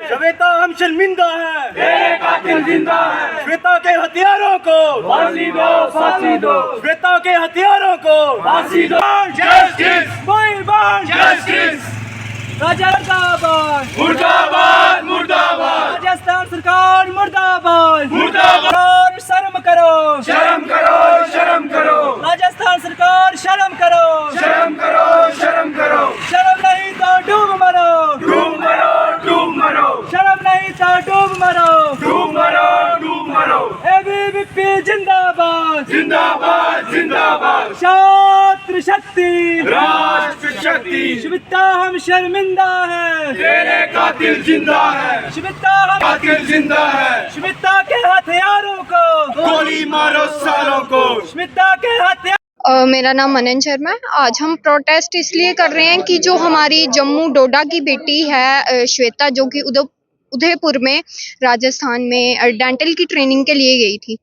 श्वेता हम शर्मिंदा है, तेरे कातिल जिंदा है। श्वेता के हथियारों को फांसी दो, फांसी दो। श्वेता के हथियारों को फांसी दो। Justice, justice. मुर्दाबाद मुर्दाबाद, मुर्दाबाद। राजस्थान सरकार मुर्दाबाद, मुर्दाबाद। शर्म करो, शर्म करो, शर्म करो, राजस्थान सरकार शर्म करो, शर्म करो, शर्म करो। शर्म नहीं तो डूब मरो, डूब मरो, डूब मरो, शर्म नहीं तो डूब मरो, डूब मरो, डूब मरो। एबीवीपी जिंदाबाद, जिंदाबाद, जिंदाबाद। छात्र शक्ति, राष्ट्र शक्ति। श्वेता हम शर्मिंदा है, तेरे कातिल जिंदा है, श्वेता हम कातिल जिंदा है। श्वेता के हथियारों को गोली मारो सालों को। श्वेता के हथियार। मेरा नाम मनन शर्मा है। आज हम प्रोटेस्ट इसलिए कर रहे हैं कि जो हमारी जम्मू डोडा की बेटी है श्वेता, जो कि उदयपुर में राजस्थान में डेंटल की ट्रेनिंग के लिए गई थी।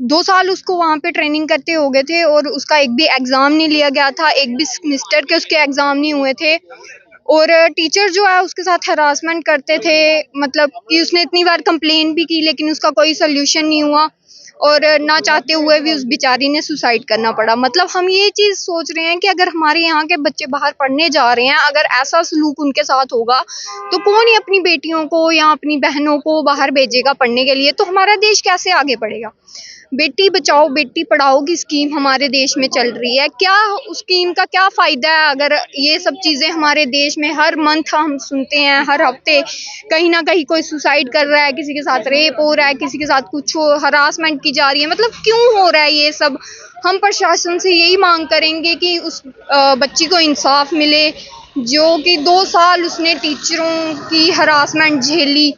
2 साल उसको वहाँ पे ट्रेनिंग करते हो गए थे और उसका एक भी एग्ज़ाम नहीं लिया गया था, एक भी सेमेस्टर के उसके एग्ज़ाम नहीं हुए थे। और टीचर जो है उसके साथ हरासमेंट करते थे, मतलब कि उसने इतनी बार कंप्लेन भी की लेकिन उसका कोई सोल्यूशन नहीं हुआ और ना चाहते हुए भी उस बेचारी ने सुसाइड करना पड़ा। मतलब हम ये चीज़ सोच रहे हैं कि अगर हमारे यहाँ के बच्चे बाहर पढ़ने जा रहे हैं, अगर ऐसा सलूक उनके साथ होगा तो कौन ही अपनी बेटियों को या अपनी बहनों को बाहर भेजेगा पढ़ने के लिए। तो हमारा देश कैसे आगे बढ़ेगा। बेटी बचाओ बेटी पढ़ाओ की स्कीम हमारे देश में चल रही है, क्या उस स्कीम का क्या फ़ायदा है अगर ये सब चीज़ें हमारे देश में हर मंथ हम सुनते हैं, हर हफ्ते कहीं ना कहीं कोई सुसाइड कर रहा है, किसी के साथ रेप हो रहा है, किसी के साथ कुछ हरासमेंट की जा रही है। मतलब क्यों हो रहा है ये सब। हम प्रशासन से यही मांग करेंगे कि उस बच्ची को इंसाफ मिले, जो कि 2 साल उसने टीचरों की हरासमेंट झेली,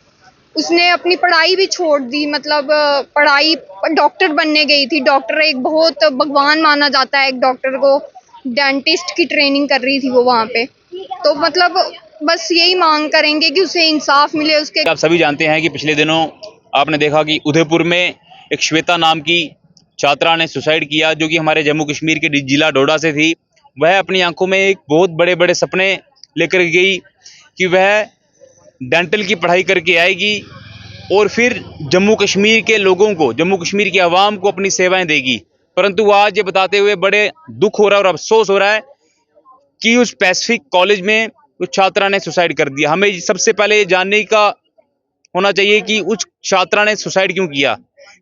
उसने अपनी पढ़ाई भी छोड़ दी। मतलब पढ़ाई डॉक्टर बनने गई थी, डॉक्टर एक बहुत भगवान माना जाता है एक डॉक्टर को, डेंटिस्ट की ट्रेनिंग कर रही थी वो वहाँ पे। तो मतलब बस यही मांग करेंगे कि उसे इंसाफ मिले। उसके आप सभी जानते हैं कि पिछले दिनों आपने देखा कि उदयपुर में एक श्वेता नाम की छात्रा ने सुसाइड किया, जो कि हमारे जम्मू कश्मीर के जिला डोडा से थी। वह अपनी आंखों में एक बहुत बड़े बड़े सपने लेकर गई कि वह डेंटल की पढ़ाई करके आएगी और फिर जम्मू कश्मीर के लोगों को, जम्मू कश्मीर की आवाम को अपनी सेवाएं देगी। परंतु आज ये बताते हुए बड़े दुख हो रहा है और अफसोस हो रहा है कि उस पैसिफिक कॉलेज में उस छात्रा ने सुसाइड कर दिया। हमें सबसे पहले ये जानने का होना चाहिए कि उस छात्रा ने सुसाइड क्यों किया।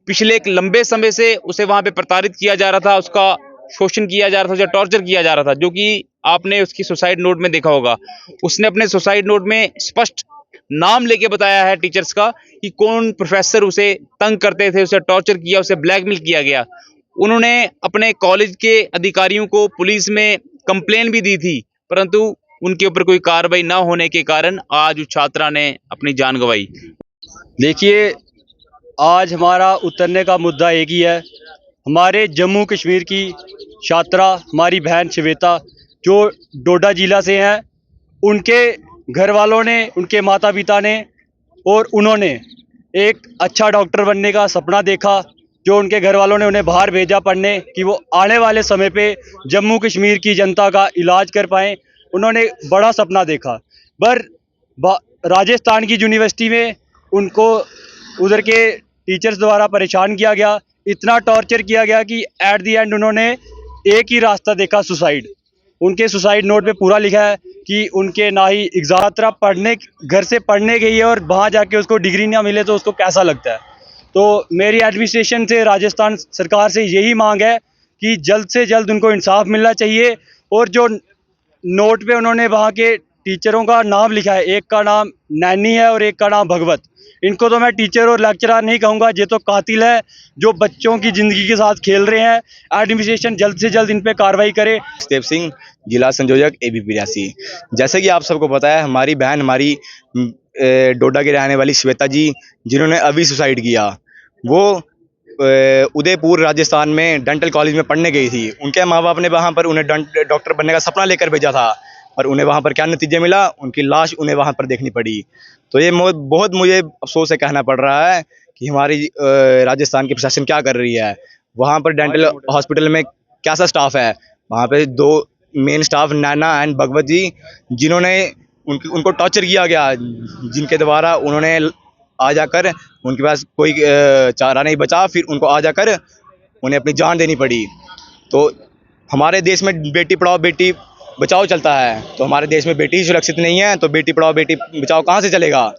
पिछले एक लंबे समय से उसे वहां पे प्रताड़ित किया जा रहा था, उसका शोषण किया जा रहा था, उसे टॉर्चर किया जा रहा था, जो कि आपने उसकी सुसाइड नोट में देखा होगा। उसने अपने सुसाइड नोट में स्पष्ट नाम लेके बताया है टीचर्स का कि कौन प्रोफेसर उसे तंग करते थे, उसे टॉर्चर किया, उसे ब्लैकमेल किया गया। उन्होंने अपने कॉलेज के अधिकारियों को पुलिस में कंप्लेन भी दी थी, परंतु उनके ऊपर कोई कार्रवाई ना होने के कारण आज उस छात्रा ने अपनी जान गंवाई। देखिए, आज हमारा उतरने का मुद्दा एक ही है। हमारे जम्मू कश्मीर की छात्रा, हमारी बहन श्वेता, जो डोडा जिला से हैं, उनके घर वालों ने, उनके माता पिता ने और उन्होंने एक अच्छा डॉक्टर बनने का सपना देखा, जो उनके घर वालों ने उन्हें बाहर भेजा पढ़ने कि वो आने वाले समय पे जम्मू कश्मीर की जनता का इलाज कर पाएँ। उन्होंने बड़ा सपना देखा, पर राजस्थान की यूनिवर्सिटी में उनको उधर के टीचर्स द्वारा परेशान किया गया, इतना टॉर्चर किया गया कि एट दी एंड उन्होंने एक ही रास्ता देखा, सुसाइड। उनके सुसाइड नोट पे पूरा लिखा है कि उनके ना ही एग्जाम पढ़ने, घर से पढ़ने गई है और वहाँ जाके उसको डिग्री ना मिले तो उसको कैसा लगता है। तो मेरी एडमिनिस्ट्रेशन से, राजस्थान सरकार से यही मांग है कि जल्द से जल्द उनको इंसाफ मिलना चाहिए। और जो नोट पे उन्होंने वहाँ के टीचरों का नाम लिखा है, एक का नाम नैनी है और एक का नाम भगवत, इनको तो मैं टीचर और लेक्चरर नहीं कहूँगा, ये तो कातिल है जो बच्चों की ज़िंदगी के साथ खेल रहे हैं। एडमिनिस्ट्रेशन जल्द से जल्द इन पे कार्रवाई करे। देव सिंह, जिला संयोजक ABP रियासी। जैसे कि आप सबको पता है, हमारी बहन, हमारी डोडा के रहने वाली श्वेता जी, जिन्होंने अभी सुसाइड किया, वो उदयपुर राजस्थान में डेंटल कॉलेज में पढ़ने गई थी। उनके माँ बाप ने वहाँ पर उन्हें डॉक्टर बनने का सपना लेकर भेजा था, पर उन्हें वहाँ पर क्या नतीजा मिला, उनकी लाश उन्हें वहाँ पर देखनी पड़ी। तो ये बहुत मुझे अफसोस से कहना पड़ रहा है कि हमारी राजस्थान की प्रशासन क्या कर रही है। वहाँ पर डेंटल हॉस्पिटल में कैसा स्टाफ है, वहाँ पे 2 मेन स्टाफ नैना एंड भगवत जी, जिन्होंने उनको टॉर्चर किया गया, जिनके द्वारा उन्होंने आ जाकर उनके पास कोई चारा नहीं बचा, फिर उनको आ जाकर उन्हें अपनी जान देनी पड़ी। तो हमारे देश में बेटी पढ़ाओ बेटी बचाओ चलता है, तो हमारे देश में बेटी सुरक्षित नहीं है तो बेटी पढ़ाओ बेटी बचाओ कहाँ से चलेगा।